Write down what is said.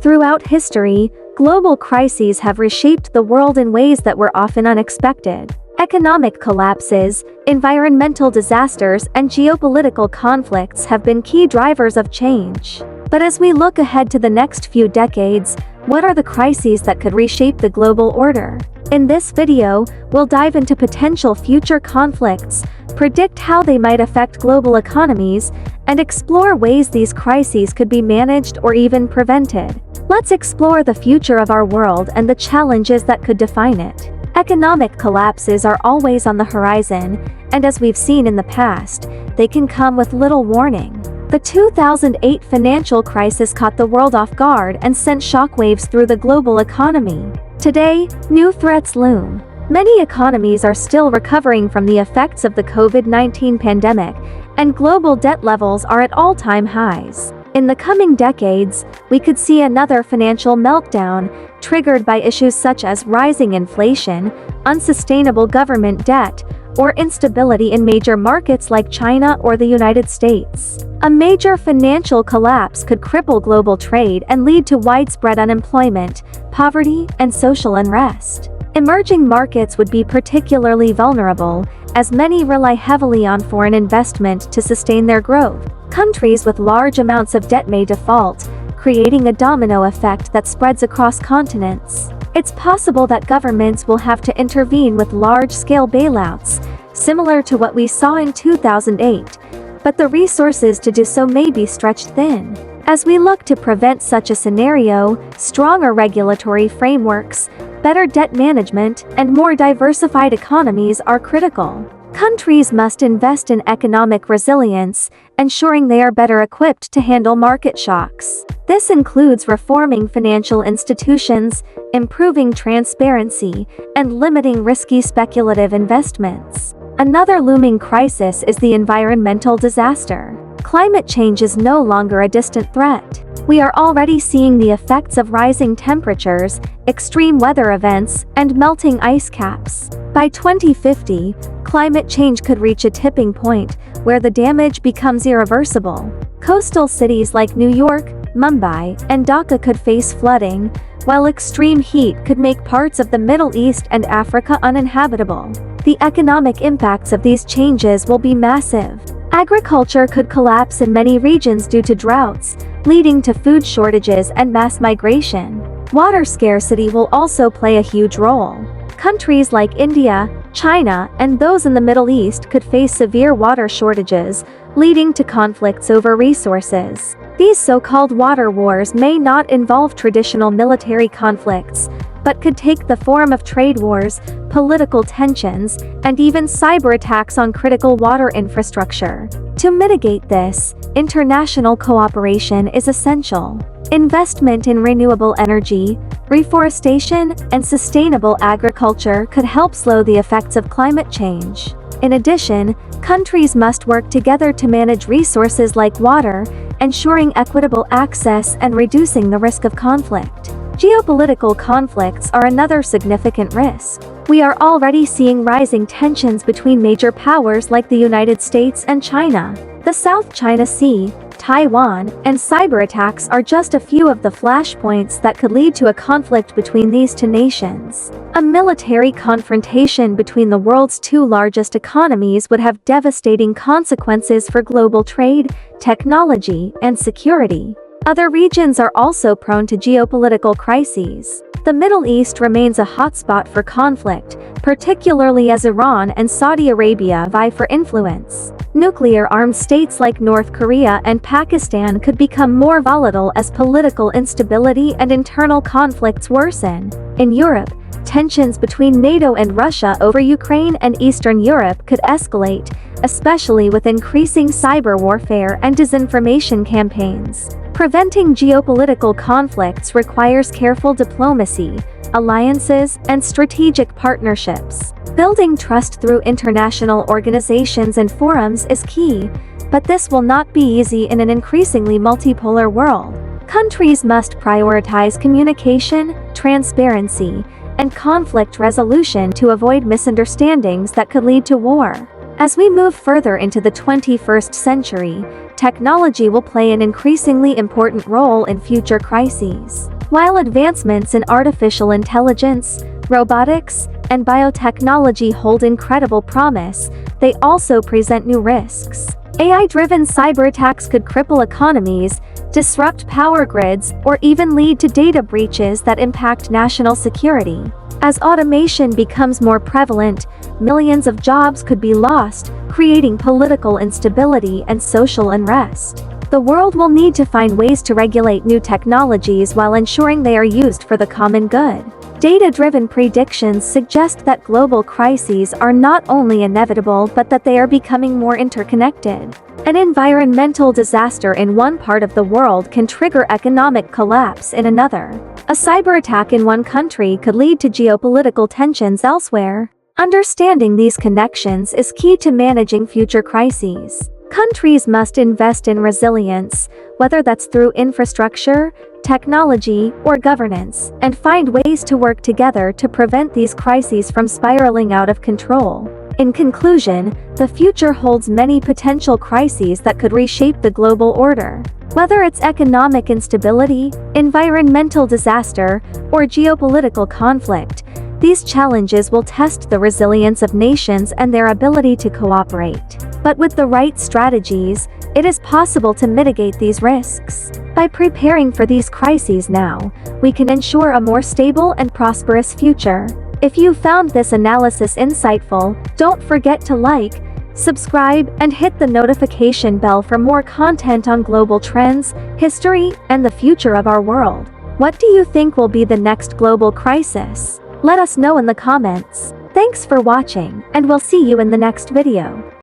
Throughout history, global crises have reshaped the world in ways that were often unexpected. Economic collapses, environmental disasters, and geopolitical conflicts have been key drivers of change. But as we look ahead to the next few decades, what are the crises that could reshape the global order? In this video, we'll dive into potential future conflicts, predict how they might affect global economies, and explore ways these crises could be managed or even prevented. Let's explore the future of our world and the challenges that could define it. Economic collapses are always on the horizon, and as we've seen in the past, they can come with little warning. The 2008 financial crisis caught the world off guard and sent shockwaves through the global economy. Today, new threats loom. Many economies are still recovering from the effects of the COVID-19 pandemic, and global debt levels are at all-time highs. In the coming decades, we could see another financial meltdown, triggered by issues such as rising inflation, unsustainable government debt, or instability in major markets like China or the United States. A major financial collapse could cripple global trade and lead to widespread unemployment, poverty, and social unrest. Emerging markets would be particularly vulnerable, as many rely heavily on foreign investment to sustain their growth. Countries with large amounts of debt may default, creating a domino effect that spreads across continents. It's possible that governments will have to intervene with large-scale bailouts, similar to what we saw in 2008, but the resources to do so may be stretched thin. As we look to prevent such a scenario, stronger regulatory frameworks, better debt management, and more diversified economies are critical. Countries must invest in economic resilience, ensuring they are better equipped to handle market shocks. This includes reforming financial institutions, improving transparency, and limiting risky speculative investments. Another looming crisis is the environmental disaster. Climate change is no longer a distant threat. We are already seeing the effects of rising temperatures, extreme weather events, and melting ice caps. By 2050, climate change could reach a tipping point where the damage becomes irreversible. Coastal cities like New York, Mumbai, and Dhaka could face flooding, while extreme heat could make parts of the Middle East and Africa uninhabitable. The economic impacts of these changes will be massive. Agriculture could collapse in many regions due to droughts, leading to food shortages and mass migration. Water scarcity will also play a huge role. Countries like India, China, and those in the Middle East could face severe water shortages, leading to conflicts over resources. These so-called water wars may not involve traditional military conflicts, but could take the form of trade wars, political tensions, and even cyber attacks on critical water infrastructure. To mitigate this, international cooperation is essential. Investment in renewable energy, reforestation, and sustainable agriculture could help slow the effects of climate change. In addition, countries must work together to manage resources like water, ensuring equitable access and reducing the risk of conflict. Geopolitical conflicts are another significant risk. We are already seeing rising tensions between major powers like the United States and China. The South China Sea, Taiwan, and cyber attacks are just a few of the flashpoints that could lead to a conflict between these two nations. A military confrontation between the world's two largest economies would have devastating consequences for global trade, technology, and security. Other regions are also prone to geopolitical crises. The Middle East remains a hotspot for conflict, particularly as Iran and Saudi Arabia vie for influence. Nuclear-armed states like North Korea and Pakistan could become more volatile as political instability and internal conflicts worsen. In Europe, tensions between NATO and Russia over Ukraine and Eastern Europe could escalate, especially with increasing cyber warfare and disinformation campaigns. Preventing geopolitical conflicts requires careful diplomacy, alliances, and strategic partnerships. Building trust through international organizations and forums is key, but this will not be easy in an increasingly multipolar world. Countries must prioritize communication, transparency, and conflict resolution to avoid misunderstandings that could lead to war. As we move further into the 21st century, technology will play an increasingly important role in future crises. While advancements in artificial intelligence, robotics, and biotechnology hold incredible promise, they also present new risks. AI-driven cyberattacks could cripple economies, disrupt power grids, or even lead to data breaches that impact national security. As automation becomes more prevalent, millions of jobs could be lost, creating political instability and social unrest. The world will need to find ways to regulate new technologies while ensuring they are used for the common good. Data-driven predictions suggest that global crises are not only inevitable but that they are becoming more interconnected. An environmental disaster in one part of the world can trigger economic collapse in another. A cyber attack in one country could lead to geopolitical tensions elsewhere. Understanding these connections is key to managing future crises. Countries must invest in resilience, whether that's through infrastructure, technology, or governance, and find ways to work together to prevent these crises from spiraling out of control. In conclusion, the future holds many potential crises that could reshape the global order. Whether it's economic instability, environmental disaster, or geopolitical conflict, these challenges will test the resilience of nations and their ability to cooperate. But with the right strategies, it is possible to mitigate these risks. By preparing for these crises now, we can ensure a more stable and prosperous future. If you found this analysis insightful, don't forget to like, subscribe, and hit the notification bell for more content on global trends, history, and the future of our world. What do you think will be the next global crisis? Let us know in the comments. Thanks for watching, and we'll see you in the next video.